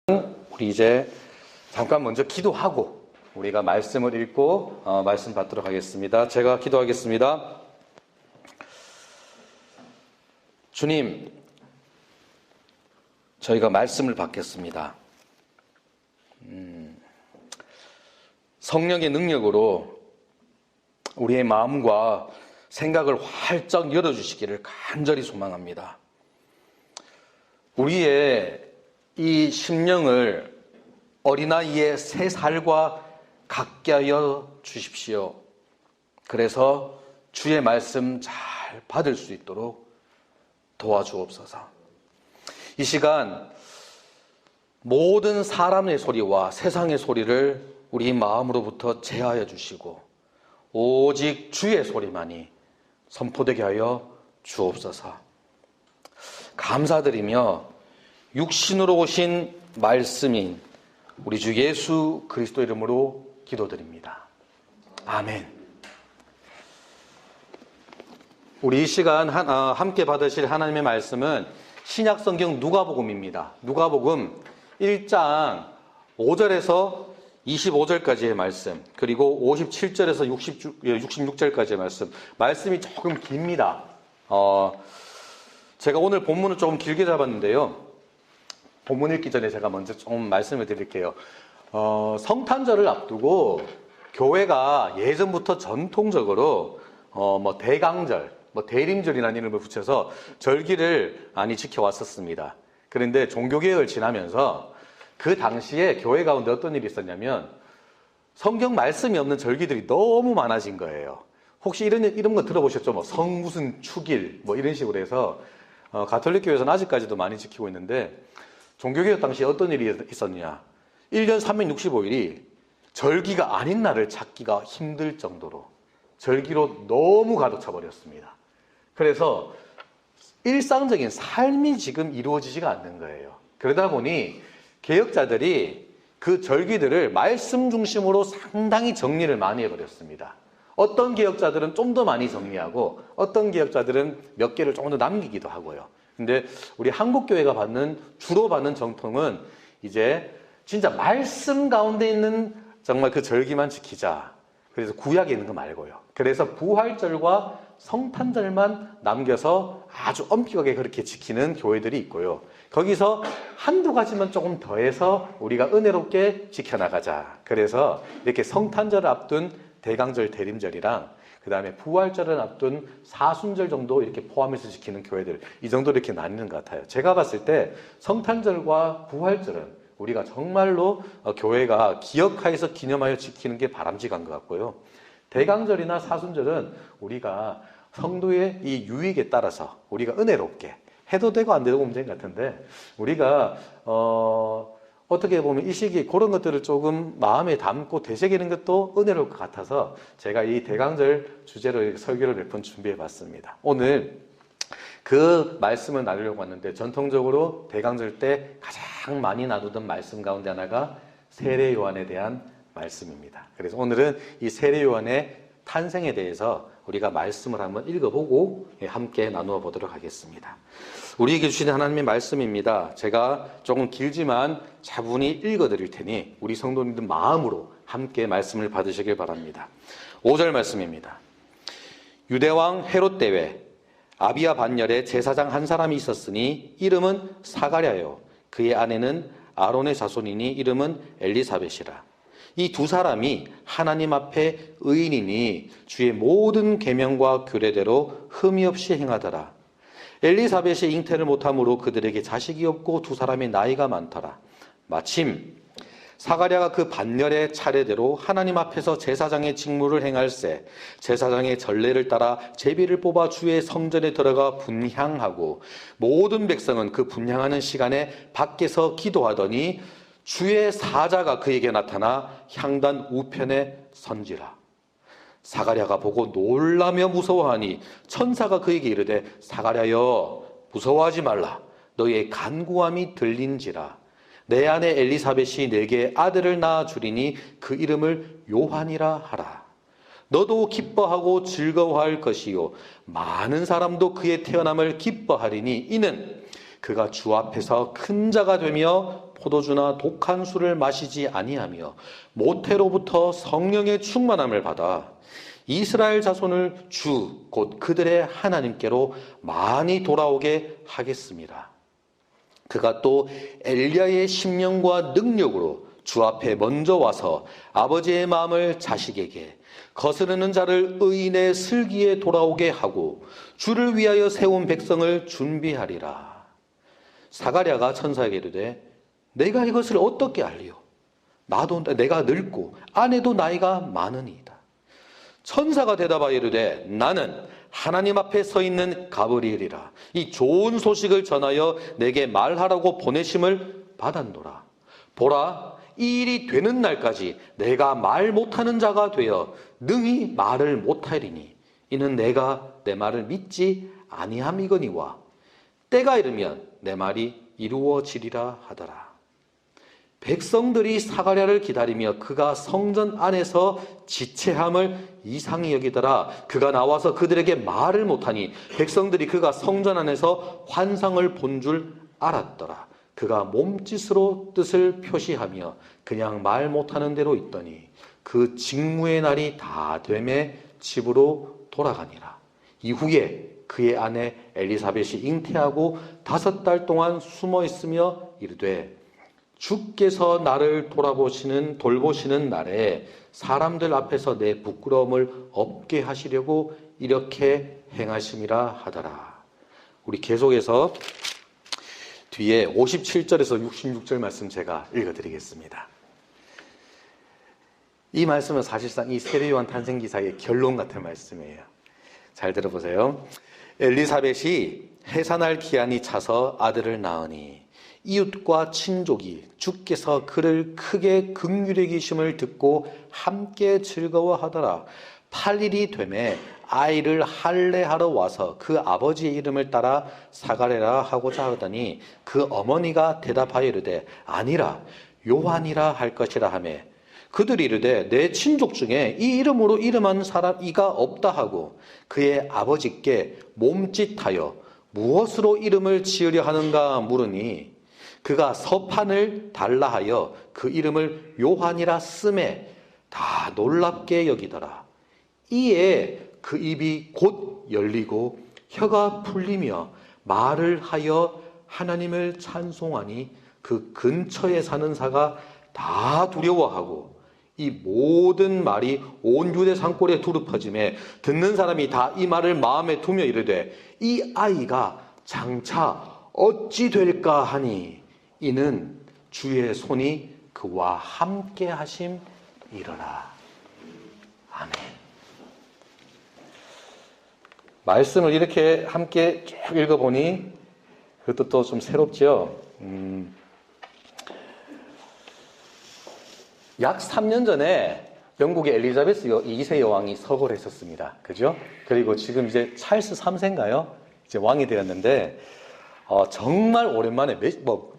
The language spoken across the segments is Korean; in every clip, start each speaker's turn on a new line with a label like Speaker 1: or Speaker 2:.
Speaker 1: 우리 이제 잠깐 먼저 기도하고 우리가 말씀을 읽고 말씀 받도록 하겠습니다. 제가 기도하겠습니다. 주님, 저희가 말씀을 받겠습니다. 성령의 능력으로 우리의 마음과 생각을 활짝 열어주시기를 간절히 소망합니다. 우리의 이 심령을 어린아이의 3살과 같게 하여 주십시오. 그래서 주의 말씀 잘 받을 수 있도록 도와주옵소서. 이 시간 모든 사람의 소리와 세상의 소리를 우리 마음으로부터 제하여 주시고 오직 주의 소리만이 선포되게 하여 주옵소서. 감사드리며 육신으로 오신 말씀인 우리 주 예수 그리스도 이름으로 기도드립니다. 아멘. 우리 이 시간 함께 받으실 하나님의 말씀은 신약성경 누가복음입니다. 누가복음 1장 5절에서 25절까지의 말씀, 그리고 57절에서 66절까지의 말씀이 조금 깁니다. 제가 오늘 본문을 조금 길게 잡았는데요. 본문 읽기 전에 제가 먼저 좀 말씀을 드릴게요. 성탄절을 앞두고 교회가 예전부터 전통적으로 대강절, 대림절이라는 이름을 붙여서 절기를 많이 지켜왔었습니다. 그런데 종교개혁을 지나면서 그 당시에 교회 가운데 어떤 일이 있었냐면 성경 말씀이 없는 절기들이 너무 많아진 거예요. 혹시 이런 거 들어보셨죠? 성 무슨 축일 이런 식으로 해서 가톨릭 교회에서는 아직까지도 많이 지키고 있는데, 종교개혁 당시에 어떤 일이 있었냐? 1년 365일이 절기가 아닌 날을 찾기가 힘들 정도로 절기로 너무 가득 차버렸습니다. 그래서 일상적인 삶이 지금 이루어지지가 않는 거예요. 그러다 보니 개혁자들이 그 절기들을 말씀 중심으로 상당히 정리를 많이 해버렸습니다. 어떤 개혁자들은 좀 더 많이 정리하고 어떤 개혁자들은 몇 개를 조금 더 남기기도 하고요. 근데 우리 한국교회가 주로 받는 정통은 이제 진짜 말씀 가운데 있는 정말 그 절기만 지키자. 그래서 구약에 있는 거 말고요. 그래서 부활절과 성탄절만 남겨서 아주 엄격하게 그렇게 지키는 교회들이 있고요. 거기서 한두 가지만 조금 더해서 우리가 은혜롭게 지켜나가자. 그래서 이렇게 성탄절을 앞둔 대강절, 대림절이랑 그 다음에 부활절을 앞둔 사순절 정도 이렇게 포함해서 지키는 교회들, 이 정도 이렇게 나뉘는 것 같아요. 제가 봤을 때 성탄절과 부활절은 우리가 정말로 교회가 기억하여서 기념하여 지키는 게 바람직한 것 같고요. 대강절이나 사순절은 우리가 성도의 이 유익에 따라서 우리가 은혜롭게 해도 되고 안 되고 문제인 것 같은데, 우리가 어떻게 보면 이 시기에 그런 것들을 조금 마음에 담고 되새기는 것도 은혜로울 것 같아서 제가 이 대강절 주제로 설교를 몇 번 준비해 봤습니다. 오늘 그 말씀을 나누려고 하는데, 전통적으로 대강절 때 가장 많이 나누던 말씀 가운데 하나가 세례 요한에 대한 말씀입니다. 그래서 오늘은 이 세례 요한의 탄생에 대해서 우리가 말씀을 한번 읽어보고 함께 나누어 보도록 하겠습니다. 우리에게 주시는 하나님의 말씀입니다. 제가 조금 길지만 차분히 읽어드릴 테니 우리 성도님들 마음으로 함께 말씀을 받으시길 바랍니다. 5절 말씀입니다. 유대왕 헤롯 때에 아비야 반열에 제사장 한 사람이 있었으니 이름은 사가랴요, 그의 아내는 아론의 자손이니 이름은 엘리사벳이라. 이 두 사람이 하나님 앞에 의인이니 주의 모든 계명과 규례대로 흠이 없이 행하더라. 엘리사벳이 잉태를 못함으로 그들에게 자식이 없고 두 사람의 나이가 많더라. 마침 사가랴가 그 반열의 차례대로 하나님 앞에서 제사장의 직무를 행할세 제사장의 전례를 따라 제비를 뽑아 주의 성전에 들어가 분향하고 모든 백성은 그 분향하는 시간에 밖에서 기도하더니 주의 사자가 그에게 나타나 향단 우편에 선지라. 사가랴가 보고 놀라며 무서워하니 천사가 그에게 이르되 사가랴여 무서워하지 말라. 너의 간구함이 들린지라. 내 아내 엘리사벳이 내게 아들을 낳아 주리니 그 이름을 요한이라 하라. 너도 기뻐하고 즐거워할 것이요 많은 사람도 그의 태어남을 기뻐하리니 이는 그가 주 앞에서 큰 자가 되며 포도주나 독한 술을 마시지 아니하며 모태로부터 성령의 충만함을 받아 이스라엘 자손을 주 곧 그들의 하나님께로 많이 돌아오게 하겠습니다. 그가 또 엘리야의 심령과 능력으로 주 앞에 먼저 와서 아버지의 마음을 자식에게, 거스르는 자를 의인의 슬기에 돌아오게 하고 주를 위하여 세운 백성을 준비하리라. 사가랴가 천사에게 이르되 내가 이것을 어떻게 알리요? 나도 내가 늙고 아내도 나이가 많으니이다. 천사가 대답하여 이르되 나는 하나님 앞에 서 있는 가브리엘이라. 이 좋은 소식을 전하여 내게 말하라고 보내심을 받았노라. 보라, 이 일이 되는 날까지 내가 말 못하는 자가 되어 능히 말을 못하리니 이는 내가 내 말을 믿지 아니함이거니와 때가 이르면 내 말이 이루어지리라 하더라. 백성들이 사가랴를 기다리며 그가 성전 안에서 지체함을 이상히 여기더라. 그가 나와서 그들에게 말을 못하니 백성들이 그가 성전 안에서 환상을 본 줄 알았더라. 그가 몸짓으로 뜻을 표시하며 그냥 말 못하는 대로 있더니 그 직무의 날이 다 되매 집으로 돌아가니라. 이후에 그의 아내 엘리사벳이 잉태하고 5달 동안 숨어 있으며 이르되 주께서 나를 돌보시는 날에 사람들 앞에서 내 부끄러움을 없게 하시려고 이렇게 행하심이라 하더라. 우리 계속해서 뒤에 57절에서 66절 말씀 제가 읽어드리겠습니다. 이 말씀은 사실상 이 세례 요한 탄생 기사의 결론 같은 말씀이에요. 잘 들어보세요. 엘리사벳이 해산할 기한이 차서 아들을 낳으니 이웃과 친족이 주께서 그를 크게 긍휼히 여기심을 듣고 함께 즐거워하더라. 8일이 되매 아이를 할례하러 와서 그 아버지의 이름을 따라 사가랴라 하고자 하더니 그 어머니가 대답하여 이르되 아니라 요한이라 할 것이라 하매 그들이 이르되 내 친족 중에 이 이름으로 이름한 사람 이가 없다 하고 그의 아버지께 몸짓하여 무엇으로 이름을 지으려 하는가 물으니 그가 서판을 달라 하여 그 이름을 요한이라 쓰매 다 놀랍게 여기더라. 이에 그 입이 곧 열리고 혀가 풀리며 말을 하여 하나님을 찬송하니 그 근처에 사는 사가 다 두려워하고 이 모든 말이 온 유대 산골에 두루 퍼짐에 듣는 사람이 다 이 말을 마음에 두며 이르되 이 아이가 장차 어찌 될까 하니 이는 주의 손이 그와 함께 하심이로라. 아멘. 말씀을 이렇게 함께 쭉 읽어보니 그것도 또 좀 새롭죠. 약 3년 전에 영국의 엘리자베스 2세 여왕이 서거를 했었습니다. 그죠? 그리고 지금 이제 찰스 3세인가요? 이제 왕이 되었는데, 정말 오랜만에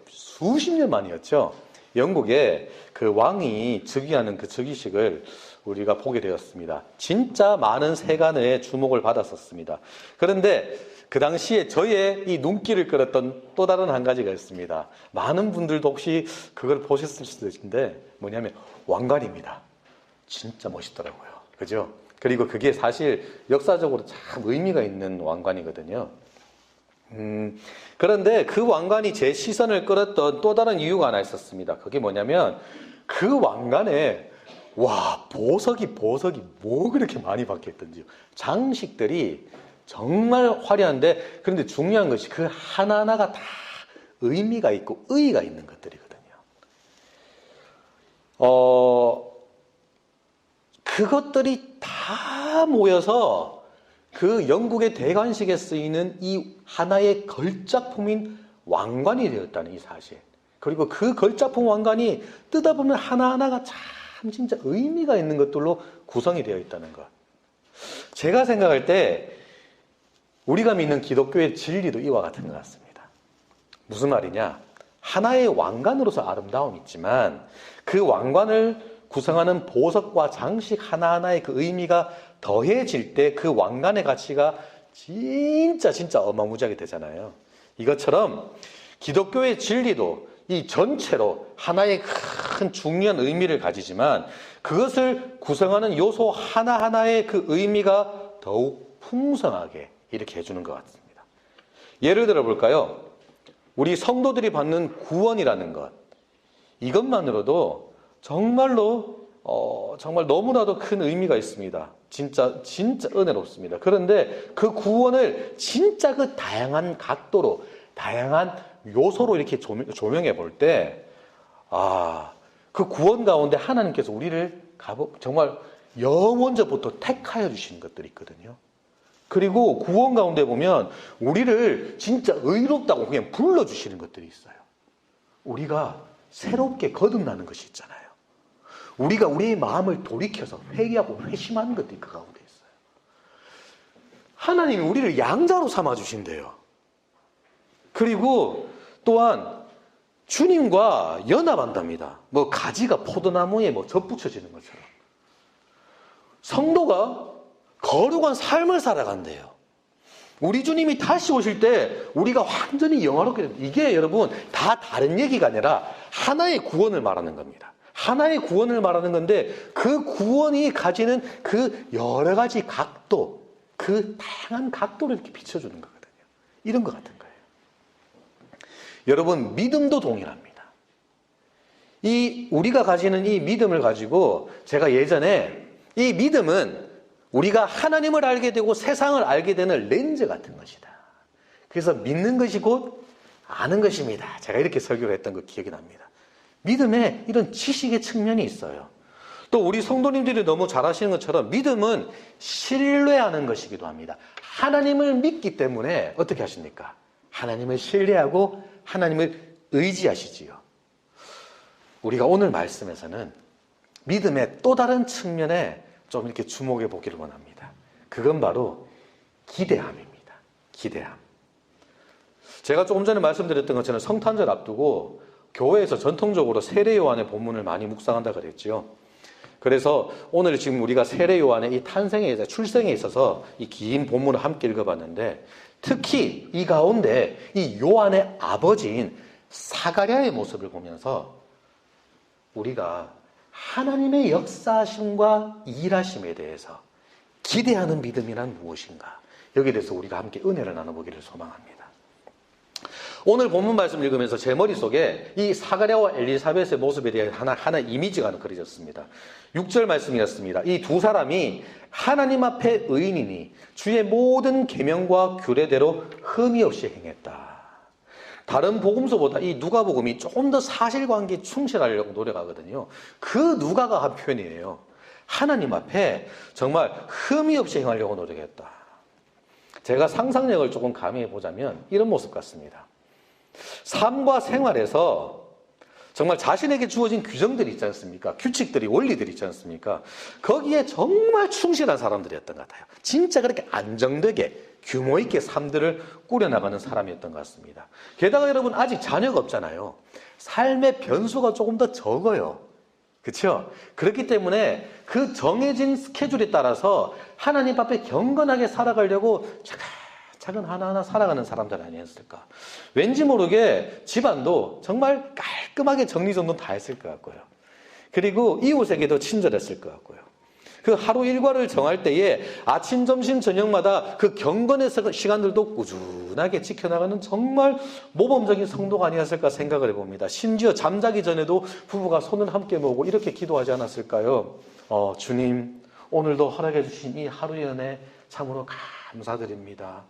Speaker 1: 수십 년 만이었죠. 영국에 그 왕이 즉위하는 그 즉위식을 우리가 보게 되었습니다. 진짜 많은 세간의 주목을 받았었습니다. 그런데 그 당시에 저의 이 눈길을 끌었던 또 다른 한 가지가 있습니다. 많은 분들도 혹시 그걸 보셨을 수도 있는데 뭐냐면 왕관입니다. 진짜 멋있더라고요. 그죠? 그리고 그게 사실 역사적으로 참 의미가 있는 왕관이거든요. 그런데 그 왕관이 제 시선을 끌었던 또 다른 이유가 하나 있었습니다. 그게 뭐냐면 그 왕관에 보석이 뭐 그렇게 많이 박혀있던지요. 장식들이 정말 화려한데 그런데 중요한 것이 그 하나하나가 다 의미가 있고 의의가 있는 것들이거든요. 그것들이 다 모여서 그 영국의 대관식에 쓰이는 이 하나의 걸작품인 왕관이 되었다는 이 사실. 그리고 그 걸작품 왕관이 뜯어보면 하나하나가 참 진짜 의미가 있는 것들로 구성이 되어 있다는 것. 제가 생각할 때 우리가 믿는 기독교의 진리도 이와 같은 것 같습니다. 무슨 말이냐? 하나의 왕관으로서 아름다움이 있지만 그 왕관을 구성하는 보석과 장식 하나하나의 그 의미가 더해질 때 그 왕관의 가치가 진짜 어마무지하게 되잖아요. 이것처럼 기독교의 진리도 이 전체로 하나의 큰 중요한 의미를 가지지만 그것을 구성하는 요소 하나하나의 그 의미가 더욱 풍성하게 이렇게 해주는 것 같습니다. 예를 들어 볼까요? 우리 성도들이 받는 구원이라는 것, 이것만으로도 정말로 정말 너무나도 큰 의미가 있습니다. 진짜 은혜롭습니다. 그런데 그 구원을 진짜 그 다양한 각도로, 다양한 요소로 이렇게 조명해 볼 때, 그 구원 가운데 하나님께서 우리를 정말 영원전부터 택하여 주신 것들이 있거든요. 그리고 구원 가운데 보면 우리를 진짜 의롭다고 그냥 불러주시는 것들이 있어요. 우리가 새롭게 거듭나는 것이 있잖아요. 우리가 우리의 마음을 돌이켜서 회개하고 회심하는 것들이 그 가운데 있어요. 하나님이 우리를 양자로 삼아주신대요. 그리고 또한 주님과 연합한답니다. 뭐 가지가 포도나무에 뭐 접붙여지는 것처럼. 성도가 거룩한 삶을 살아간대요. 우리 주님이 다시 오실 때 우리가 완전히 영화롭게 됩니다. 이게 여러분 다 다른 얘기가 아니라 하나의 구원을 말하는 겁니다. 하나의 구원을 말하는 건데 그 구원이 가지는 그 여러 가지 각도, 그 다양한 각도를 이렇게 비춰주는 거거든요. 이런 것 같은 거예요. 여러분 믿음도 동일합니다. 우리가 가지는 이 믿음을 가지고 제가 예전에 이 믿음은 우리가 하나님을 알게 되고 세상을 알게 되는 렌즈 같은 것이다. 그래서 믿는 것이 곧 아는 것입니다. 제가 이렇게 설교를 했던 거 기억이 납니다. 믿음에 이런 지식의 측면이 있어요. 또 우리 성도님들이 너무 잘 아시는 것처럼 믿음은 신뢰하는 것이기도 합니다. 하나님을 믿기 때문에 어떻게 하십니까? 하나님을 신뢰하고 하나님을 의지하시지요. 우리가 오늘 말씀에서는 믿음의 또 다른 측면에 좀 이렇게 주목해 보기를 원합니다. 그건 바로 기대함입니다. 기대함. 제가 조금 전에 말씀드렸던 것처럼 성탄절 앞두고 교회에서 전통적으로 세례 요한의 본문을 많이 묵상한다 그랬죠. 그래서 오늘 지금 우리가 세례 요한의 이 탄생에, 출생에 있어서 이 긴 본문을 함께 읽어봤는데 특히 이 가운데 이 요한의 아버지인 사가랴의 모습을 보면서 우리가 하나님의 역사하심과 일하심에 대해서 기대하는 믿음이란 무엇인가? 여기에 대해서 우리가 함께 은혜를 나눠보기를 소망합니다. 오늘 본문 말씀 읽으면서 제 머릿속에 이 사가랴와 엘리사벳의 모습에 대해 하나 이미지가 그려졌습니다. 6절 말씀이었습니다. 이 두 사람이 하나님 앞에 의인이니 주의 모든 계명과 규례대로 흠이 없이 행했다. 다른 복음서보다 이 누가복음이 조금 더 사실관계에 충실하려고 노력하거든요. 그 누가가 한 표현이에요. 하나님 앞에 정말 흠이 없이 행하려고 노력했다. 제가 상상력을 조금 가미해 보자면 이런 모습 같습니다. 삶과 생활에서 정말 자신에게 주어진 규정들이 있지 않습니까? 규칙들이, 원리들이 있지 않습니까? 거기에 정말 충실한 사람들이었던 것 같아요. 진짜 그렇게 안정되게 규모 있게 삶들을 꾸려나가는 사람이었던 것 같습니다. 게다가 여러분 아직 자녀가 없잖아요. 삶의 변수가 조금 더 적어요. 그렇죠? 그렇기 때문에 그 정해진 스케줄에 따라서 하나님 앞에 경건하게 살아가려고 차근 하나하나 살아가는 사람들 아니었을까? 왠지 모르게 집안도 정말 깔끔하게 정리정돈 다 했을 것 같고요. 그리고 이웃에게도 친절했을 것 같고요. 그 하루 일과를 정할 때에 아침, 점심, 저녁마다 그 경건의 시간들도 꾸준하게 지켜나가는 정말 모범적인 성도가 아니었을까 생각을 해봅니다. 심지어 잠자기 전에도 부부가 손을 함께 모으고 이렇게 기도하지 않았을까요? 주님, 오늘도 허락해 주신 이 하루의 은혜 참으로 감사드립니다.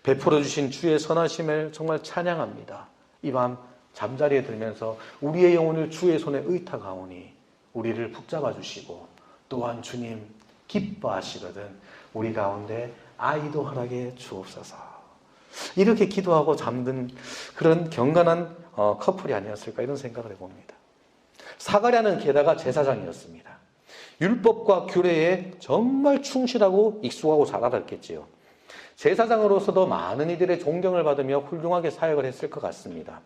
Speaker 1: 베풀어 주신 주의 선하심을 정말 찬양합니다. 이 밤 잠자리에 들면서 우리의 영혼을 주의 손에 의탁하오니 우리를 붙잡아 주시고 또한 주님 기뻐하시거든 우리 가운데 아이도 허락해 주옵소서. 이렇게 기도하고 잠든 그런 경건한 커플이 아니었을까 이런 생각을 해봅니다. 사가랴는 게다가 제사장이었습니다. 율법과 규례에 정말 충실하고 익숙하고 잘 알았겠지요. 제사장으로서도 많은 이들의 존경을 받으며 훌륭하게 사역을 했을 것 같습니다.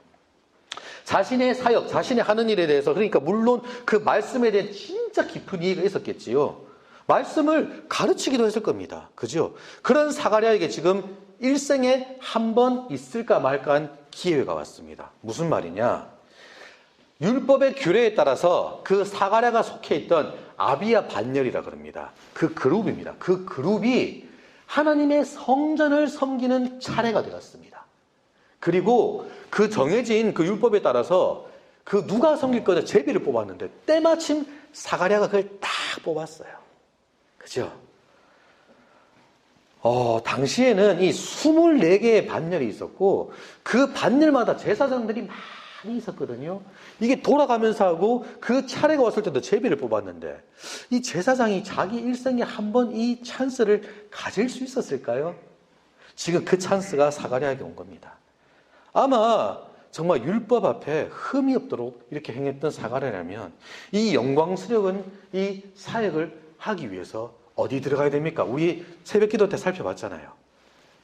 Speaker 1: 자신의 사역, 자신의 하는 일에 대해서 그러니까 물론 그 말씀에 대해 진짜 깊은 이해가 있었겠지요. 말씀을 가르치기도 했을 겁니다. 그죠? 그런 사가랴에게 지금 일생에 한 번 있을까 말까 한 기회가 왔습니다. 무슨 말이냐? 율법의 규례에 따라서 그 사가랴가 속해 있던 아비야 반열이라 그럽니다. 그 그룹입니다. 그 그룹이 하나님의 성전을 섬기는 차례가 되었습니다. 그리고 그 정해진 그 율법에 따라서 그 누가 섬길 거냐 제비를 뽑았는데 때마침 사가랴가 그걸 딱 뽑았어요. 그죠? 당시에는 이 24개의 반열이 있었고 그 반열마다 제사장들이 많이 있었거든요. 이게 돌아가면서 하고 그 차례가 왔을 때도 제비를 뽑았는데 이 제사장이 자기 일생에 한 번 이 찬스를 가질 수 있었을까요? 지금 그 찬스가 사가랴에게 온 겁니다. 아마 정말 율법 앞에 흠이 없도록 이렇게 행했던 사가랴라면 이 영광스러운 이 사역을 하기 위해서 어디 들어가야 됩니까? 우리 새벽 기도 때 살펴봤잖아요.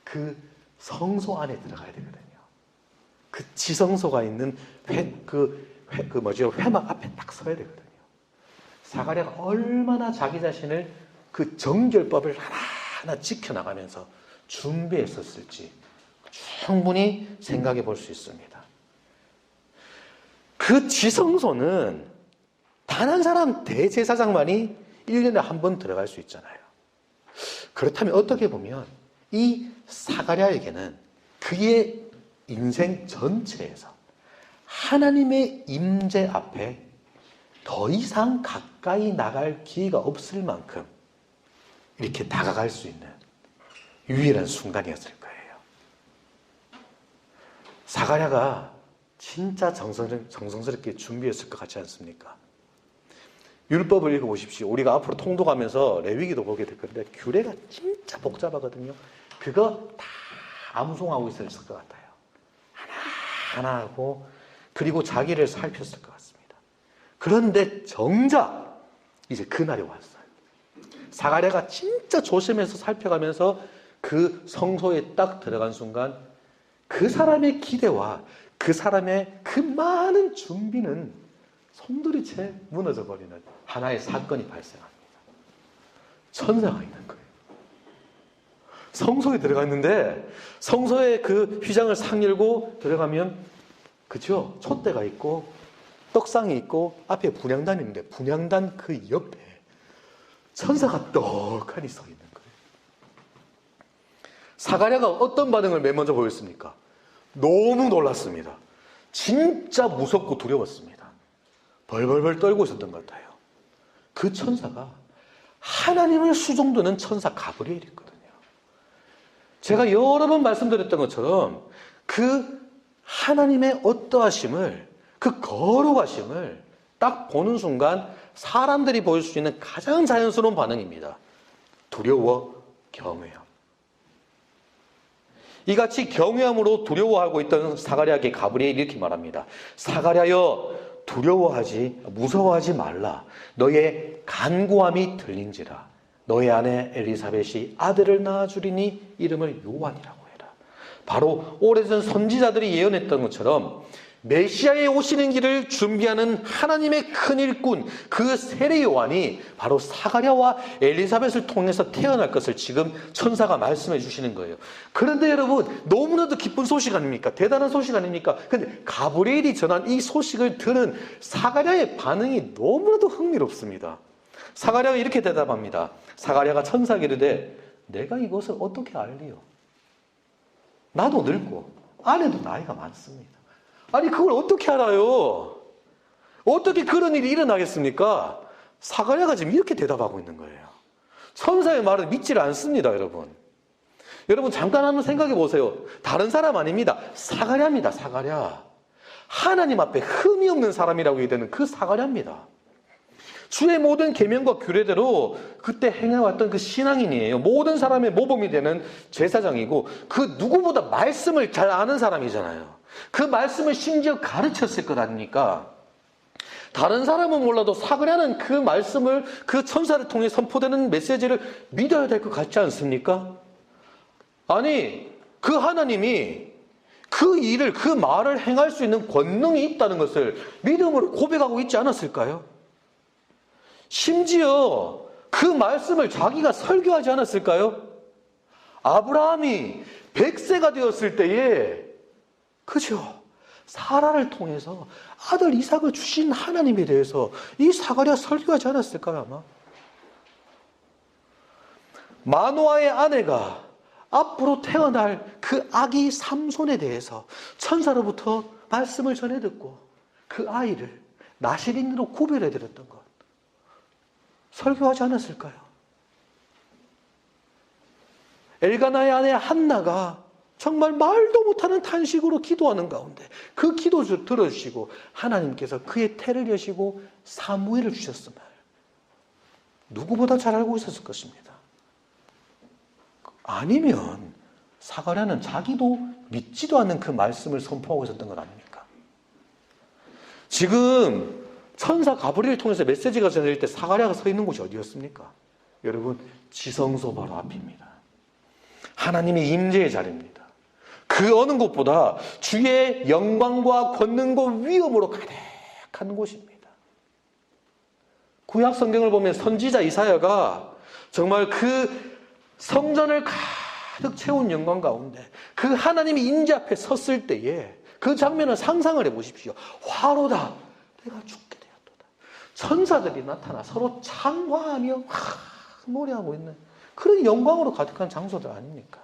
Speaker 1: 그 성소 안에 들어가야 되거든요. 그 지성소가 있는 회막 앞에 딱 서야 되거든요. 사가랴가 얼마나 자기 자신을 그 정결법을 하나하나 지켜나가면서 준비했었을지 충분히 생각해 볼 수 있습니다. 그 지성소는 단 한 사람 대제사장만이 1년에 한 번 들어갈 수 있잖아요. 그렇다면 어떻게 보면 이 사가랴에게는 그의 인생 전체에서 하나님의 임재 앞에 더 이상 가까이 나갈 기회가 없을 만큼 이렇게 다가갈 수 있는 유일한 순간이었을 거예요. 사가랴가 진짜 정성스럽게 준비했을 것 같지 않습니까? 율법을 읽어보십시오. 우리가 앞으로 통독하면서 레위기도 보게 될 건데 규례가 진짜 복잡하거든요. 그거 다 암송하고 있었을 것 같아요. 하나하나 하고 그리고 자기를 살폈을 것 같습니다. 그런데 정작 이제 그날이 왔어요. 사가랴가 진짜 조심해서 살펴가면서 그 성소에 딱 들어간 순간 그 사람의 기대와 그 사람의 그 많은 준비는 송두리째 무너져 버리는 하나의 사건이 발생합니다. 천사가 있는 거예요. 성소에 들어갔는데 성소에 그 휘장을 싹 열고 들어가면 그죠? 촛대가 있고 떡상이 있고 앞에 분향단이 있는데 분향단 그 옆에 천사가 떡하니 서 있는 거예요. 사가랴가 어떤 반응을 맨 먼저 보였습니까? 너무 놀랐습니다. 진짜 무섭고 두려웠습니다. 벌벌벌 떨고 있었던 것 같아요. 그 천사가 하나님을 수종드는 천사 가브리엘이거든요. 제가 여러 번 말씀드렸던 것처럼 그 하나님의 어떠하심을, 그 거룩하심을 딱 보는 순간 사람들이 보일 수 있는 가장 자연스러운 반응입니다. 두려워, 경외함. 이같이 경외함으로 두려워하고 있던 사가랴에게 가브리엘이 이렇게 말합니다. 사가랴여 무서워하지 말라. 너의 간구함이 들린지라. 너의 아내 엘리사벳이 아들을 낳아주리니 이름을 요한이라고 해라. 바로 오래전 선지자들이 예언했던 것처럼 메시아의 오시는 길을 준비하는 하나님의 큰 일꾼 그 세례 요한이 바로 사가랴와 엘리사벳을 통해서 태어날 것을 지금 천사가 말씀해 주시는 거예요. 그런데 여러분 너무나도 기쁜 소식 아닙니까? 대단한 소식 아닙니까? 근데 가브리엘이 전한 이 소식을 들은 사가랴의 반응이 너무나도 흥미롭습니다. 사가랴가 이렇게 대답합니다. 사가랴가 천사에게 이르되 내가 이것을 어떻게 알리요? 나도 늙고 아내도 나이가 많습니다. 아니 그걸 어떻게 알아요? 어떻게 그런 일이 일어나겠습니까? 사가랴가 지금 이렇게 대답하고 있는 거예요. 천사의 말을 믿지를 않습니다, 여러분. 여러분 잠깐 한번 생각해 보세요. 다른 사람 아닙니다. 사가랴입니다, 사가랴. 하나님 앞에 흠이 없는 사람이라고 해야 되는 그 사가랴입니다. 주의 모든 계명과 규례대로 그때 행해왔던 그 신앙인이에요. 모든 사람의 모범이 되는 제사장이고 그 누구보다 말씀을 잘 아는 사람이잖아요. 그 말씀을 심지어 가르쳤을 것 아닙니까? 다른 사람은 몰라도 사가랴는 그 말씀을 그 천사를 통해 선포되는 메시지를 믿어야 될 것 같지 않습니까? 아니 그 하나님이 그 일을 그 말을 행할 수 있는 권능이 있다는 것을 믿음으로 고백하고 있지 않았을까요? 심지어 그 말씀을 자기가 설교하지 않았을까요? 아브라함이 100세가 되었을 때에 그죠? 사라를 통해서 아들 이삭을 주신 하나님에 대해서 이 사가랴 설교하지 않았을까요, 아마? 마노아의 아내가 앞으로 태어날 그 아기 삼손에 대해서 천사로부터 말씀을 전해 듣고 그 아이를 나실인으로 구별해 드렸던 것, 설교하지 않았을까요? 엘가나의 아내 한나가 정말 말도 못하는 탄식으로 기도하는 가운데 그 기도 들어주시고 하나님께서 그의 태를 여시고 사무엘을 주셨음을 누구보다 잘 알고 있었을 것입니다. 아니면 사가랴는 자기도 믿지도 않는 그 말씀을 선포하고 있었던 것 아닙니까? 지금 천사 가브리엘을 통해서 메시지가 전해질 때 사가랴가 서 있는 곳이 어디였습니까? 여러분, 지성소 바로 앞입니다. 하나님의 임재의 자리입니다. 그 어느 곳보다 주의 영광과 권능과 위엄으로 가득한 곳입니다. 구약 성경을 보면 선지자 이사야가 정말 그 성전을 가득 채운 영광 가운데 그 하나님의 임재 앞에 섰을 때에 그 장면을 상상을 해보십시오. 화로다, 내가 죽게 되었도다. 천사들이 나타나 서로 찬화하며 노래하고 있는 그런 영광으로 가득한 장소들 아닙니까?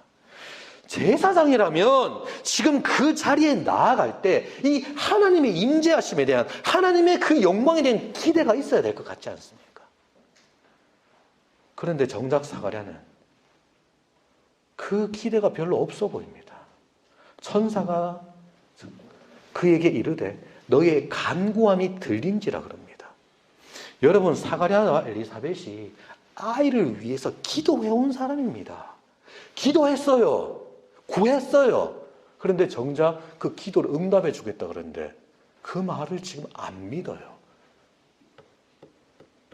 Speaker 1: 제사장이라면 지금 그 자리에 나아갈 때 이 하나님의 임재하심에 대한, 하나님의 그 영광에 대한 기대가 있어야 될 것 같지 않습니까? 그런데 정작 사가랴는 그 기대가 별로 없어 보입니다. 천사가 그에게 이르되 너의 간구함이 들린지라 그럽니다. 여러분, 사가랴와 엘리사벳이 아이를 위해서 기도해온 사람입니다. 기도했어요. 구했어요. 그런데 정작 그 기도를 응답해 주겠다 그러는데 그 말을 지금 안 믿어요.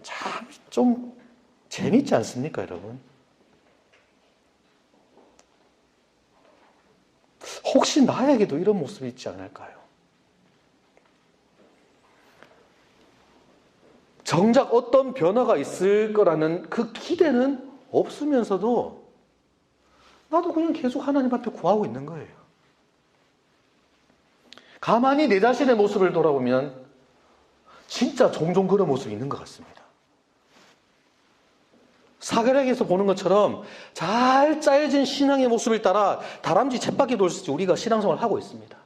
Speaker 1: 참 좀 재밌지 않습니까, 여러분? 혹시 나에게도 이런 모습이 있지 않을까요? 정작 어떤 변화가 있을 거라는 그 기대는 없으면서도 나도 그냥 계속 하나님 앞에 구하고 있는 거예요. 가만히 내 자신의 모습을 돌아보면 진짜 종종 그런 모습이 있는 것 같습니다. 사가랴에서 보는 것처럼 잘 짜여진 신앙의 모습을 따라 다람쥐 쳇바퀴 돌듯이 우리가 신앙생활을 하고 있습니다.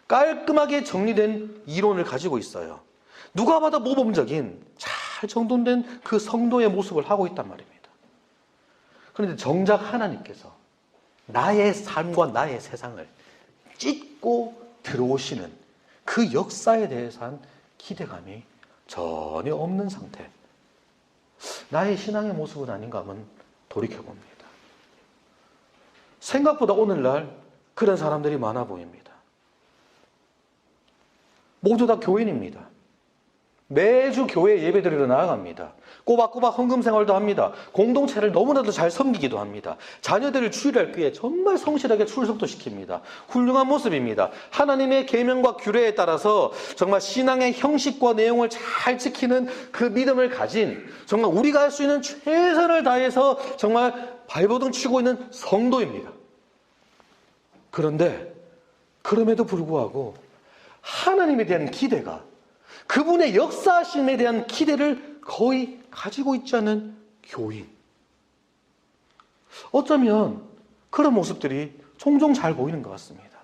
Speaker 1: 깔끔하게 정리된 이론을 가지고 있어요. 누가 봐도 모범적인 잘 정돈된 그 성도의 모습을 하고 있단 말입니다. 그런데 정작 하나님께서 나의 삶과 나의 세상을 찢고 들어오시는 그 역사에 대해서 한 기대감이 전혀 없는 상태. 나의 신앙의 모습은 아닌가 하면 돌이켜봅니다. 생각보다 오늘날 그런 사람들이 많아 보입니다. 모두 다 교인입니다. 매주 교회 예배드리러 나아갑니다. 꼬박꼬박 헌금 생활도 합니다. 공동체를 너무나도 잘 섬기기도 합니다. 자녀들을 주일할 기에 정말 성실하게 출석도 시킵니다. 훌륭한 모습입니다. 하나님의 계명과 규례에 따라서 정말 신앙의 형식과 내용을 잘 지키는 그 믿음을 가진, 정말 우리가 할 수 있는 최선을 다해서 정말 발버둥 치고 있는 성도입니다. 그런데 그럼에도 불구하고 하나님에 대한 기대가, 그분의 역사하심에 대한 기대를 거의 가지고 있지 않은 교인. 어쩌면 그런 모습들이 종종 잘 보이는 것 같습니다.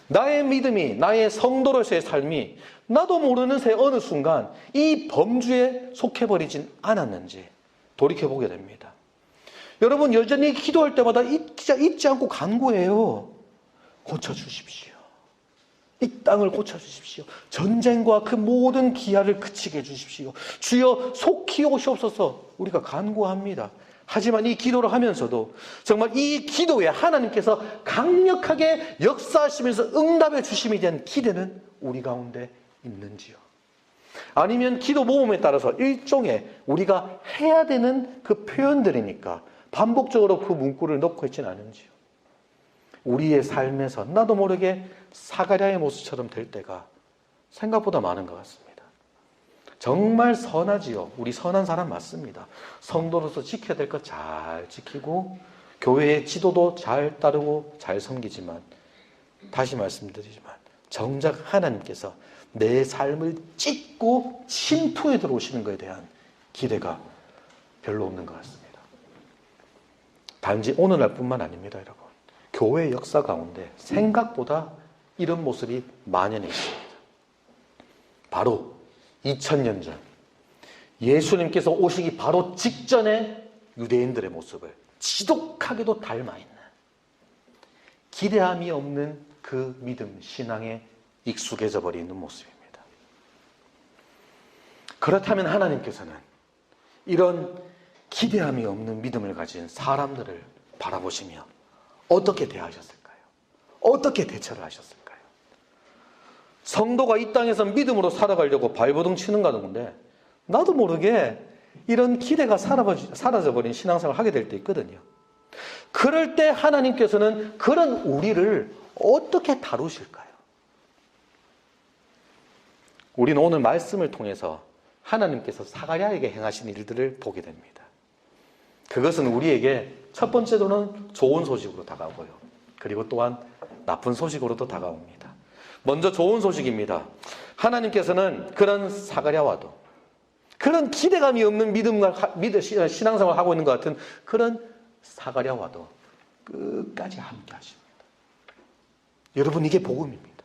Speaker 1: 나의 믿음이, 나의 성도로서의 삶이 나도 모르는 새 어느 순간 이 범주에 속해버리진 않았는지 돌이켜보게 됩니다. 여러분, 여전히 기도할 때마다 잊지 않고 간구해요. 고쳐주십시오. 이 땅을 고쳐주십시오. 전쟁과 그 모든 기아를 그치게 해주십시오. 주여 속히 오시옵소서 우리가 간구합니다. 하지만 이 기도를 하면서도 정말 이 기도에 하나님께서 강력하게 역사하시면서 응답해 주심에 대한 기대는 우리 가운데 있는지요? 아니면 기도 모험에 따라서 일종의 우리가 해야 되는 그 표현들이니까 반복적으로 그 문구를 넣고 있지는 않은지요? 우리의 삶에서 나도 모르게 사가랴의 모습처럼 될 때가 생각보다 많은 것 같습니다. 정말 선하지요. 우리 선한 사람 맞습니다. 성도로서 지켜야 될 것 잘 지키고 교회의 지도도 잘 따르고 잘 섬기지만, 다시 말씀드리지만 정작 하나님께서 내 삶을 찢고 침투해 들어오시는 것에 대한 기대가 별로 없는 것 같습니다. 단지 오늘날뿐만 아닙니다, 여러분. 교회 역사 가운데 생각보다 이런 모습이 만연해 있습니다. 바로 2000년 전 예수님께서 오시기 바로 직전에 유대인들의 모습을 지독하게도 닮아 있는, 기대함이 없는 그 믿음, 신앙에 익숙해져 버리는 모습입니다. 그렇다면 하나님께서는 이런 기대함이 없는 믿음을 가진 사람들을 바라보시며 어떻게 대하셨을까요? 어떻게 대처를 하셨을까요? 성도가 이 땅에서 믿음으로 살아가려고 발버둥 치는 가운데 나도 모르게 이런 기대가 사라져버린 신앙생활을 하게 될 때 있거든요. 그럴 때 하나님께서는 그런 우리를 어떻게 다루실까요? 우리는 오늘 말씀을 통해서 하나님께서 사가랴에게 행하신 일들을 보게 됩니다. 그것은 우리에게 첫 번째로는 좋은 소식으로 다가오고요. 그리고 또한 나쁜 소식으로도 다가옵니다. 먼저 좋은 소식입니다. 하나님께서는 그런 사가랴와도, 그런 기대감이 없는 신앙생활을 하고 있는 것 같은 그런 사가랴와도 끝까지 함께 하십니다. 여러분, 이게 복음입니다.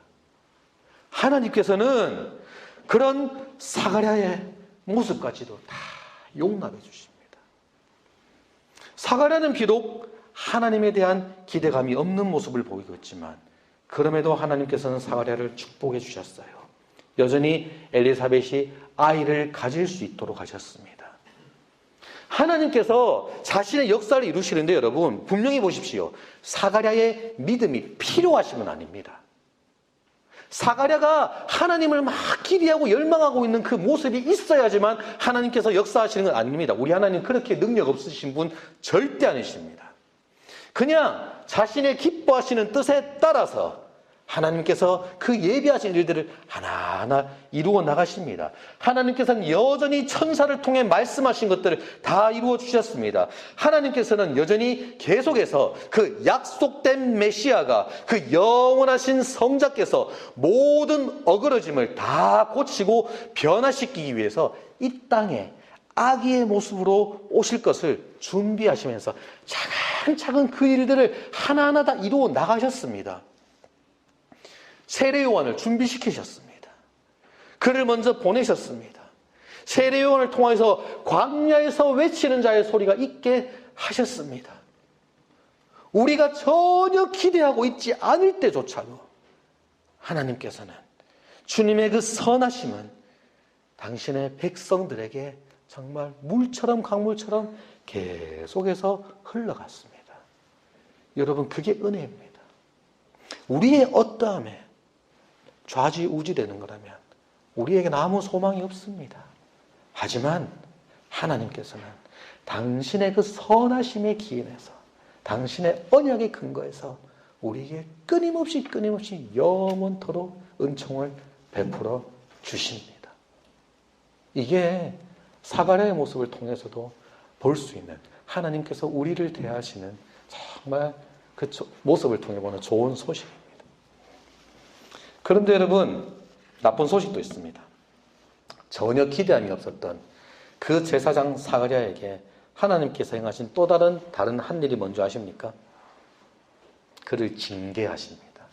Speaker 1: 하나님께서는 그런 사가랴의 모습까지도 다 용납해 주십니다. 사가랴는 비록 하나님에 대한 기대감이 없는 모습을 보이고 있지만 그럼에도 하나님께서는 사가랴를 축복해 주셨어요. 여전히 엘리사벳이 아이를 가질 수 있도록 하셨습니다. 하나님께서 자신의 역사를 이루시는데 여러분, 분명히 보십시오. 사가랴의 믿음이 필요하신 건 아닙니다. 사가랴가 하나님을 막 기대하고 열망하고 있는 그 모습이 있어야지만 하나님께서 역사하시는 건 아닙니다. 우리 하나님 그렇게 능력 없으신 분 절대 아니십니다. 그냥 자신의 기뻐하시는 뜻에 따라서 하나님께서 그 예비하신 일들을 하나하나 이루어 나가십니다. 하나님께서는 여전히 천사를 통해 말씀하신 것들을 다 이루어 주셨습니다. 하나님께서는 여전히 계속해서 그 약속된 메시아가, 그 영원하신 성자께서 모든 어그러짐을 다 고치고 변화시키기 위해서 이 땅에 아기의 모습으로 오실 것을 준비하시면서 차근차근 그 일들을 하나하나 다 이루어 나가셨습니다. 세례 요한을 준비시키셨습니다. 그를 먼저 보내셨습니다. 세례 요한을 통해서 광야에서 외치는 자의 소리가 있게 하셨습니다. 우리가 전혀 기대하고 있지 않을 때조차도 하나님께서는 주님의 그 선하심은 당신의 백성들에게 정말 물처럼 강물처럼 계속해서 흘러갔습니다. 여러분, 그게 은혜입니다. 우리의 어떠함에 좌지우지되는 거라면 우리에게는 아무 소망이 없습니다. 하지만 하나님께서는 당신의 그 선하심에 기인해서, 당신의 언약의 근거에서 우리에게 끊임없이 영원토록 은총을 베풀어 주십니다. 이게 사가랴의 모습을 통해서도 볼 수 있는, 하나님께서 우리를 대하시는 정말 그 모습을 통해 보는 좋은 소식입니다. 그런데 여러분, 나쁜 소식도 있습니다. 전혀 기대함이 없었던 그 제사장 사가랴에게 하나님께서 행하신 또 다른 한 일이 뭔지 아십니까? 그를 징계하십니다.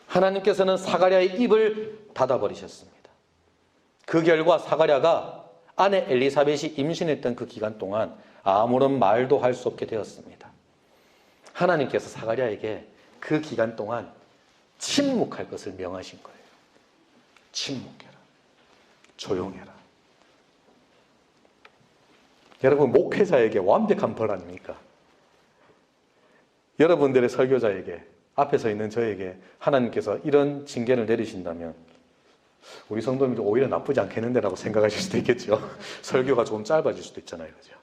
Speaker 1: 하나님께서는 사가랴의 입을 닫아버리셨습니다. 그 결과 사가랴가 아내 엘리사벳이 임신했던 그 기간 동안 아무런 말도 할 수 없게 되었습니다. 하나님께서 사가랴에게 그 기간 동안 침묵할 것을 명하신 거예요. 침묵해라. 조용해라. 여러분, 목회자에게 완벽한 벌 아닙니까? 여러분들의 설교자에게, 앞에 서 있는 저에게 하나님께서 이런 징계를 내리신다면 우리 성도님도 오히려 나쁘지 않겠는데 라고 생각하실 수도 있겠죠. 설교가 조금 짧아질 수도 있잖아요. 그죠?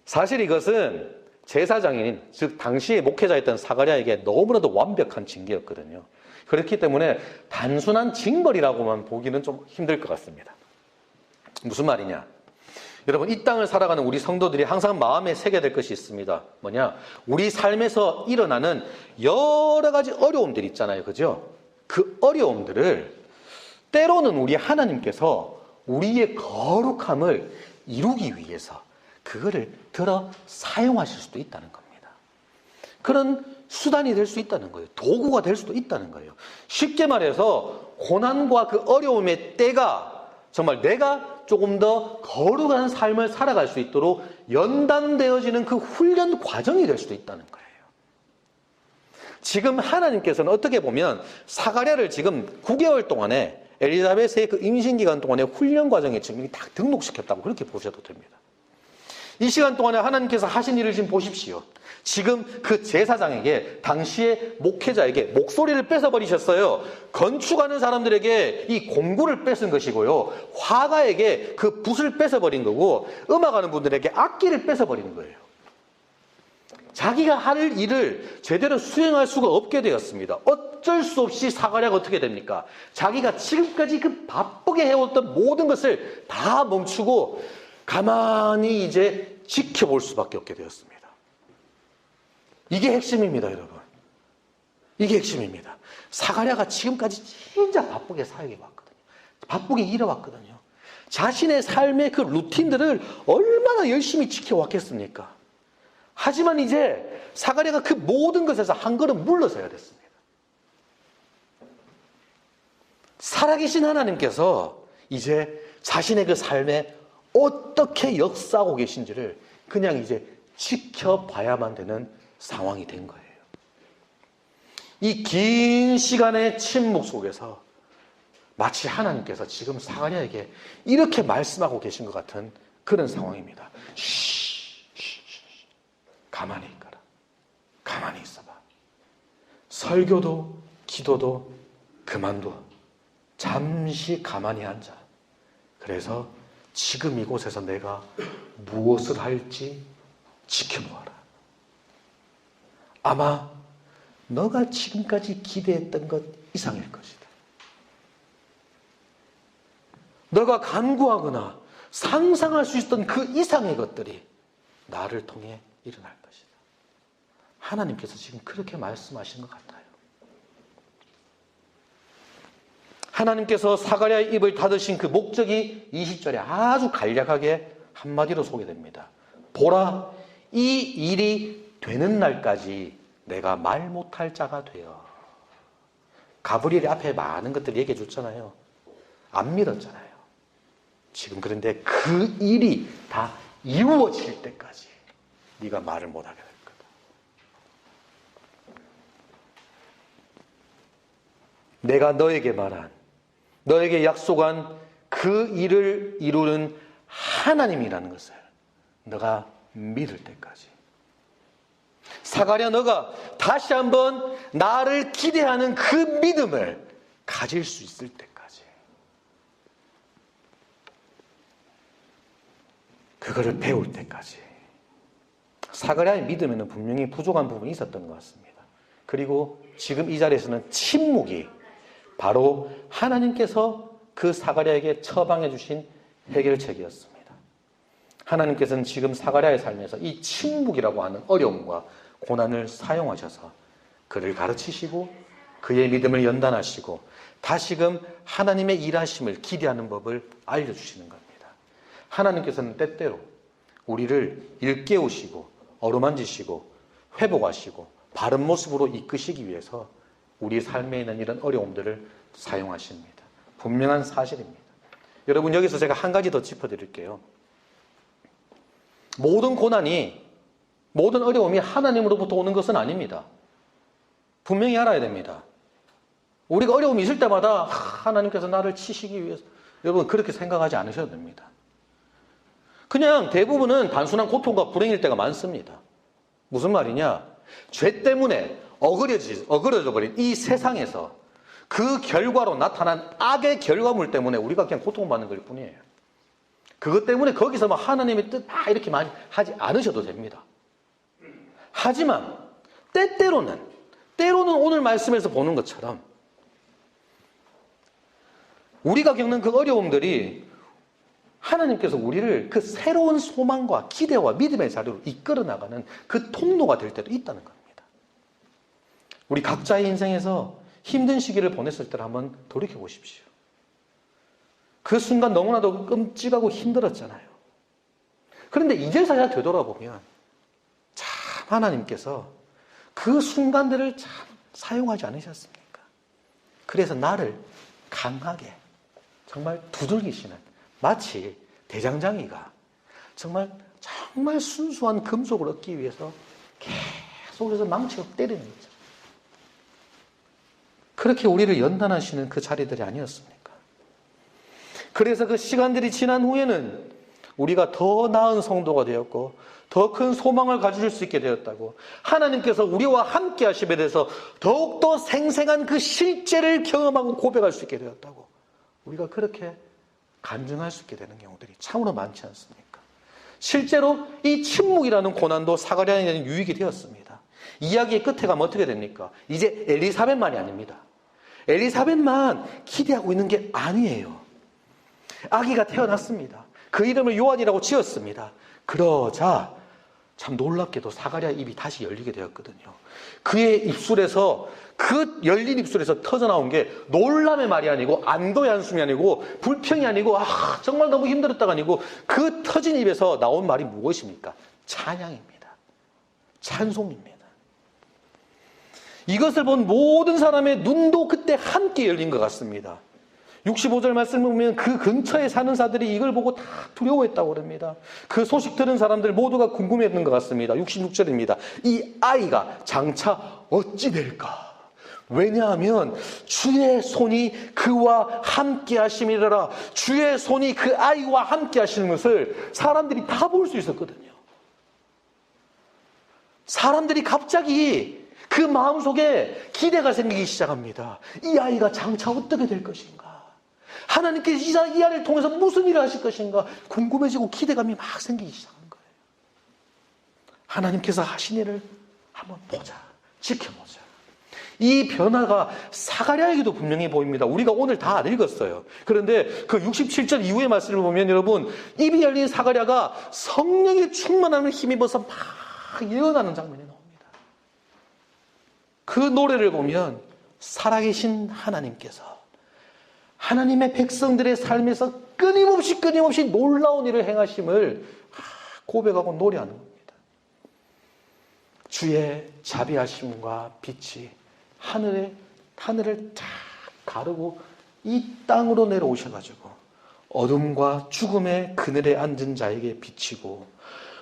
Speaker 1: 사실 이것은 제사장인, 즉 당시에 목회자였던 사가랴에게 너무나도 완벽한 징계였거든요. 그렇기 때문에 단순한 징벌이라고만 보기는 좀 힘들 것 같습니다. 무슨 말이냐? 여러분, 이 땅을 살아가는 우리 성도들이 항상 마음에 새겨야 될 것이 있습니다. 뭐냐? 우리 삶에서 일어나는 여러 가지 어려움들이 있잖아요. 그죠? 그 어려움들을 때로는 우리 하나님께서 우리의 거룩함을 이루기 위해서 그거를 들어 사용하실 수도 있다는 겁니다. 그런 수단이 될 수 있다는 거예요. 도구가 될 수도 있다는 거예요. 쉽게 말해서 고난과 그 어려움의 때가 정말 내가 조금 더 거룩한 삶을 살아갈 수 있도록 연단되어지는 그 훈련 과정이 될 수도 있다는 거예요. 지금 하나님께서는 어떻게 보면 사가랴를 지금 9개월 동안에 엘리자벳의 그 임신기간 동안에 훈련 과정에 지금 다 등록시켰다고 그렇게 보셔도 됩니다. 이 시간 동안에 하나님께서 하신 일을 지금 보십시오. 지금 그 제사장에게, 당시의 목회자에게 목소리를 뺏어버리셨어요. 건축하는 사람들에게 이 공구를 뺏은 것이고요. 화가에게 그 붓을 뺏어버린 거고, 음악하는 분들에게 악기를 뺏어버리는 거예요. 자기가 할 일을 제대로 수행할 수가 없게 되었습니다. 어쩔 수 없이 사가랴가 어떻게 됩니까? 자기가 지금까지 그 바쁘게 해왔던 모든 것을 다 멈추고 가만히 이제 지켜볼 수밖에 없게 되었습니다. 이게 핵심입니다, 여러분. 이게 핵심입니다. 사가랴가 지금까지 진짜 바쁘게 사역해왔거든요. 바쁘게 일해왔거든요. 자신의 삶의 그 루틴들을 얼마나 열심히 지켜왔겠습니까? 하지만 이제 사가랴가 그 모든 것에서 한 걸음 물러서야 됐습니다. 살아계신 하나님께서 이제 자신의 그 삶에 어떻게 역사하고 계신지를 그냥 이제 지켜봐야만 되는 상황이 된 거예요. 이 긴 시간의 침묵 속에서 마치 하나님께서 지금 사가랴에게 이렇게 말씀하고 계신 것 같은 그런 상황입니다. 가만히 있거라. 가만히 있어봐. 설교도 기도도 그만둬. 잠시 가만히 앉아. 그래서 지금 이곳에서 내가 무엇을 할지 지켜보아라. 아마 너가 지금까지 기대했던 것 이상일 것이다. 너가 간구하거나 상상할 수 있었던 그 이상의 것들이 나를 통해 일어날 것이다. 하나님께서 지금 그렇게 말씀하시는 것 같아요. 하나님께서 사가랴의 입을 닫으신 그 목적이 20절에 아주 간략하게 한마디로 소개됩니다. 보라, 이 일이 되는 날까지 내가 말 못할 자가 되어. 가브리엘이 앞에 많은 것들 얘기해 줬잖아요. 안 믿었잖아요. 지금 그런데 그 일이 다 이루어질 때까지 네가 말을 못하게 될 거다. 내가 너에게 말한, 너에게 약속한 그 일을 이루는 하나님이라는 것을 너가 믿을 때까지. 사가랴, 너가 다시 한번 나를 기대하는 그 믿음을 가질 수 있을 때까지. 그거를 배울 때까지. 사가랴의 믿음에는 분명히 부족한 부분이 있었던 것 같습니다. 그리고 지금 이 자리에서는 침묵이 바로 하나님께서 그 사가랴에게 처방해 주신 해결책이었습니다. 하나님께서는 지금 사가랴의 삶에서 이 침묵이라고 하는 어려움과 고난을 사용하셔서 그를 가르치시고 그의 믿음을 연단하시고 다시금 하나님의 일하심을 기대하는 법을 알려주시는 겁니다. 하나님께서는 때때로 우리를 일깨우시고 어루만지시고 회복하시고 바른 모습으로 이끄시기 위해서 우리 삶에 있는 이런 어려움들을 사용하십니다. 분명한 사실입니다. 여러분, 여기서 제가 한 가지 더 짚어드릴게요. 모든 고난이, 모든 어려움이 하나님으로부터 오는 것은 아닙니다. 분명히 알아야 됩니다. 우리가 어려움이 있을 때마다 하나님께서 나를 치시기 위해서, 여러분 그렇게 생각하지 않으셔도 됩니다. 그냥 대부분은 단순한 고통과 불행일 때가 많습니다. 무슨 말이냐? 죄 때문에 어그러져 버린 이 세상에서 그 결과로 나타난 악의 결과물 때문에 우리가 그냥 고통받는 걸 뿐이에요. 그것 때문에 거기서 막 하나님의 뜻 이렇게 많이 하지 않으셔도 됩니다. 하지만 때로는 오늘 말씀에서 보는 것처럼 우리가 겪는 그 어려움들이 하나님께서 우리를 그 새로운 소망과 기대와 믿음의 자리로 이끌어 나가는 그 통로가 될 때도 있다는 겁니다. 우리 각자의 인생에서 힘든 시기를 보냈을 때를 한번 돌이켜 보십시오. 그 순간 너무나도 끔찍하고 힘들었잖아요. 그런데 이제서야 되돌아보면 참 하나님께서 그 순간들을 참 사용하지 않으셨습니까? 그래서 나를 강하게 정말 두들기시는, 마치 대장장이가 정말 순수한 금속을 얻기 위해서 계속해서 망치로 때리는 거죠. 그렇게 우리를 연단하시는 그 자리들이 아니었습니까? 그래서 그 시간들이 지난 후에는 우리가 더 나은 성도가 되었고 더 큰 소망을 가질 수 있게 되었다고, 하나님께서 우리와 함께 하심에 대해서 더욱더 생생한 그 실제를 경험하고 고백할 수 있게 되었다고, 우리가 그렇게 간증할 수 있게 되는 경우들이 참으로 많지 않습니까? 실제로 이 침묵이라는 고난도 사가랴에게는 유익이 되었습니다. 이야기의 끝에 가면 어떻게 됩니까? 이제 엘리사벳만이 아닙니다. 엘리사벳만 기대하고 있는 게 아니에요. 아기가 태어났습니다. 그 이름을 요한이라고 지었습니다. 그러자 참 놀랍게도 사가랴 입이 다시 열리게 되었거든요. 그의 입술에서, 그 열린 입술에서 터져나온 게 놀람의 말이 아니고 안도의 한숨이 아니고 불평이 아니고 정말 너무 힘들었다가 아니고, 그 터진 입에서 나온 말이 무엇입니까? 찬양입니다. 찬송입니다. 이것을 본 모든 사람의 눈도 그때 함께 열린 것 같습니다. 65절 말씀을 보면 그 근처에 사는 사람들이 이걸 보고 다 두려워했다고 그럽니다. 그 소식 들은 사람들 모두가 궁금했던 것 같습니다. 66절입니다. 이 아이가 장차 어찌 될까? 왜냐하면 주의 손이 그와 함께 하심이라. 주의 손이 그 아이와 함께 하시는 것을 사람들이 다 볼 수 있었거든요. 사람들이 갑자기 그 마음속에 기대가 생기기 시작합니다. 이 아이가 장차 어떻게 될 것인가? 하나님께서 이 아이를 통해서 무슨 일을 하실 것인가? 궁금해지고 기대감이 막 생기기 시작한 거예요. 하나님께서 하신 일을 한번 보자, 지켜보자. 이 변화가 사가랴에게도 분명히 보입니다. 우리가 오늘 다 안 읽었어요. 그런데 그 67절 이후의 말씀을 보면 여러분, 입이 열린 사가랴가 성령의 충만함을 힘입어서 막 예언하는 장면이 나옵니다. 그 노래를 보면 살아계신 하나님께서 하나님의 백성들의 삶에서 끊임없이 놀라운 일을 행하심을 고백하고 노래하는 겁니다. 주의 자비하심과 빛이 하늘을 쫙 가르고 이 땅으로 내려오셔가지고 어둠과 죽음의 그늘에 앉은 자에게 비치고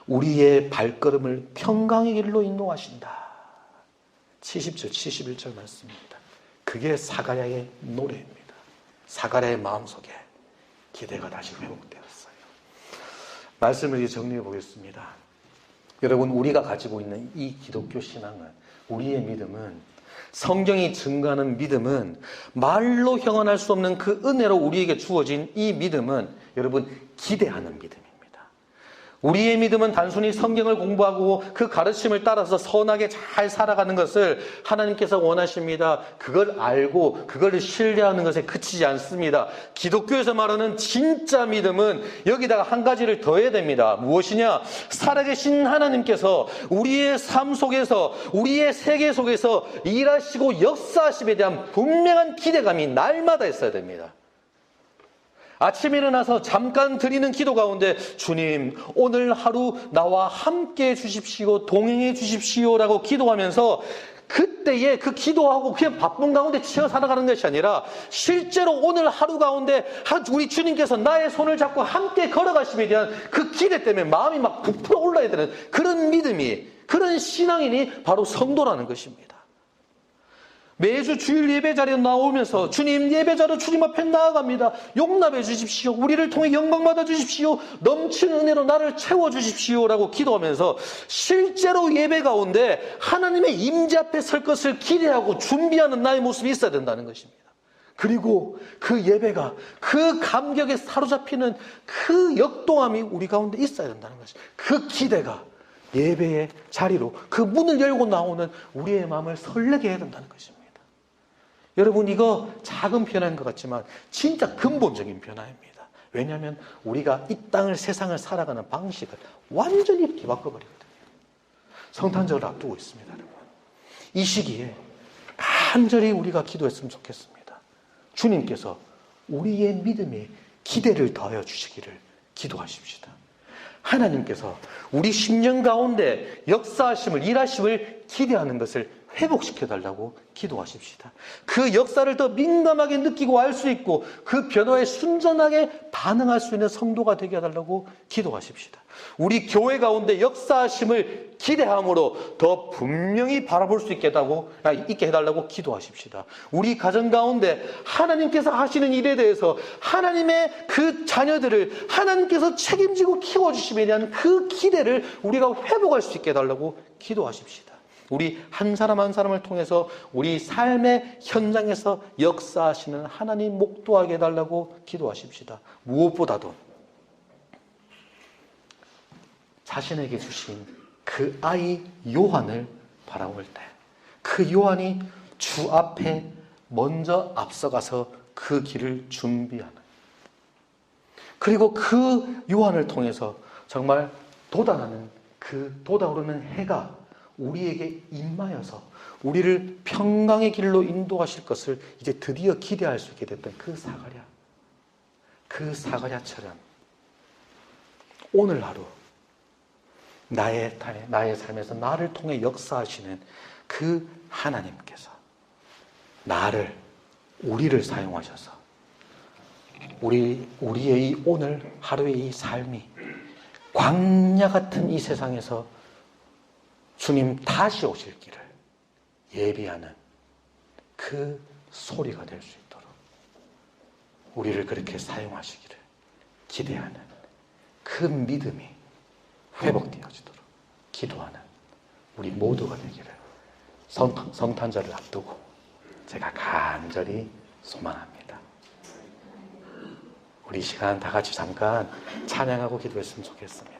Speaker 1: 우리의 발걸음을 평강의 길로 인도하신다. 70절, 71절 말씀입니다. 그게 사가랴의 노래입니다. 사가랴의 마음속에 기대가 다시 회복되었어요. 말씀을 이제 정리해 보겠습니다. 여러분, 우리가 가지고 있는 이 기독교 신앙은, 우리의 믿음은, 성경이 증거하는 믿음은, 말로 형언할 수 없는 그 은혜로 우리에게 주어진 이 믿음은 여러분 기대하는 믿음입니다. 우리의 믿음은 단순히 성경을 공부하고 그 가르침을 따라서 선하게 잘 살아가는 것을 하나님께서 원하십니다. 그걸 알고 그걸 신뢰하는 것에 그치지 않습니다. 기독교에서 말하는 진짜 믿음은 여기다가 한 가지를 더해야 됩니다. 무엇이냐? 살아계신 하나님께서 우리의 삶 속에서, 우리의 세계 속에서 일하시고 역사하심에 대한 분명한 기대감이 날마다 있어야 됩니다. 아침에 일어나서 잠깐 드리는 기도 가운데 주님, 오늘 하루 나와 함께 해 주십시오, 동행해 주십시오라고 기도하면서 그때에 그 기도하고 그냥 바쁜 가운데 치여 살아가는 것이 아니라 실제로 오늘 하루 가운데 우리 주님께서 나의 손을 잡고 함께 걸어가심에 대한 그 기대 때문에 마음이 막 부풀어 올라야 되는 그런 믿음이, 그런 신앙인이 바로 성도라는 것입니다. 매주 주일 예배 자리에 나오면서 주님, 예배자로 주님 앞에 나아갑니다. 용납해 주십시오. 우리를 통해 영광 받아 주십시오. 넘치는 은혜로 나를 채워 주십시오라고 기도하면서 실제로 예배 가운데 하나님의 임재 앞에 설 것을 기대하고 준비하는 나의 모습이 있어야 된다는 것입니다. 그리고 그 예배가 그 감격에 사로잡히는 그 역동함이 우리 가운데 있어야 된다는 것입니다. 그 기대가 예배의 자리로 그 문을 열고 나오는 우리의 마음을 설레게 해야 된다는 것입니다. 여러분, 이거 작은 변화인 것 같지만 진짜 근본적인 변화입니다. 왜냐하면 우리가 이 땅을, 세상을 살아가는 방식을 완전히 뒤바꿔버리거든요. 성탄절을 앞두고 있습니다, 여러분. 이 시기에 간절히 우리가 기도했으면 좋겠습니다. 주님께서 우리의 믿음에 기대를 더하여 주시기를 기도하십시다. 하나님께서 우리 심령 가운데 역사하심을, 일하심을 기대하는 것을 회복시켜달라고 기도하십시다. 그 역사를 더 민감하게 느끼고 알 수 있고 그 변화에 순전하게 반응할 수 있는 성도가 되게 해달라고 기도하십시다. 우리 교회 가운데 역사하심을 기대함으로 더 분명히 바라볼 수 있게 해달라고 기도하십시다. 우리 가정 가운데 하나님께서 하시는 일에 대해서 하나님의 그 자녀들을 하나님께서 책임지고 키워주심에 대한 그 기대를 우리가 회복할 수 있게 해달라고 기도하십시다. 우리 한 사람 한 사람을 통해서 우리 삶의 현장에서 역사하시는 하나님 목도하게 해달라고 기도하십시다. 무엇보다도 자신에게 주신 그 아이 요한을 바라볼 때 그 요한이 주 앞에 먼저 앞서가서 그 길을 준비하는, 그리고 그 요한을 통해서 정말 돋아나는 그 돋아오르는 해가 우리에게 임하여서 우리를 평강의 길로 인도하실 것을 이제 드디어 기대할 수 있게 됐던 그 사가랴처럼 오늘 하루 나의 삶에서 나를 통해 역사하시는 그 하나님께서 우리를 사용하셔서 우리의 이 오늘 하루의 이 삶이 광야 같은 이 세상에서 주님 다시 오실 길을 예비하는 그 소리가 될 수 있도록 우리를 그렇게 사용하시기를 기대하는 그 믿음이 회복되어지도록 기도하는 우리 모두가 되기를 성탄절을 앞두고 제가 간절히 소망합니다. 우리 시간 다 같이 잠깐 찬양하고 기도했으면 좋겠습니다.